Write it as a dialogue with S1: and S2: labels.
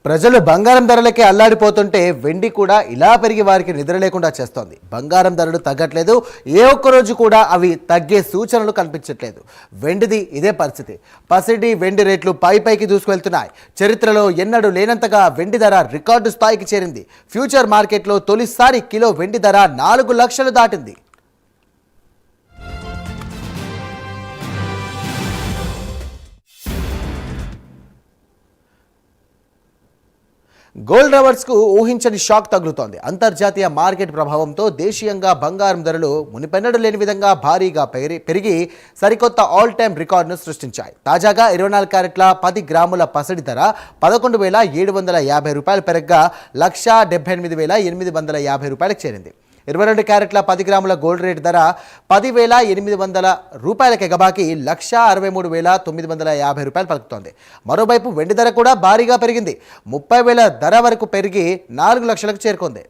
S1: ప్రజలు బంగారం ధరలకే అల్లాడిపోతుంటే వెండి కూడా ఇలా పెరిగి వారికి నిద్ర లేకుండా చేస్తోంది. బంగారం ధరలు తగ్గట్లేదు, ఏ ఒక్క రోజు కూడా అవి తగ్గే సూచనలు కనిపించట్లేదు. వెండిది ఇదే పరిస్థితి. పసిడి వెండి రేట్లు పైకి దూసుకువెళ్తున్నాయి. చరిత్రలో ఎన్నడూ లేనంతగా వెండి ధర రికార్డు స్థాయికి చేరింది. ఫ్యూచర్ మార్కెట్లో తొలిసారి కిలో వెండి ధర 4 లక్షలు దాటింది. గోల్డ్ లవర్స్కు ఊహించని షాక్ తగులుతోంది. అంతర్జాతీయ మార్కెట్ ప్రభావంతో దేశీయంగా బంగారం ధరలు మునిపెన్నడూ లేని విధంగా భారీగా పెరిగి సరికొత్త ఆల్ టైమ్ రికార్డును సృష్టించాయి. తాజాగా 24 క్యారెట్ల 10 గ్రాముల పసిడి ధర 11,750 రూపాయలు పెరగ్గా 1,78,850 రూపాయలకు చేరింది. 22 క్యారెట్ల 10 గ్రాముల గోల్డ్ రేట్ ధర 10,800 రూపాయలకు ఎగబాకి 1,63,950 రూపాయలు పలుకుతోంది. మరోవైపు వెండి ధర కూడా భారీగా పెరిగింది. 30,000 ధర వరకు పెరిగి 4 లక్షలకు చేరుకుంది.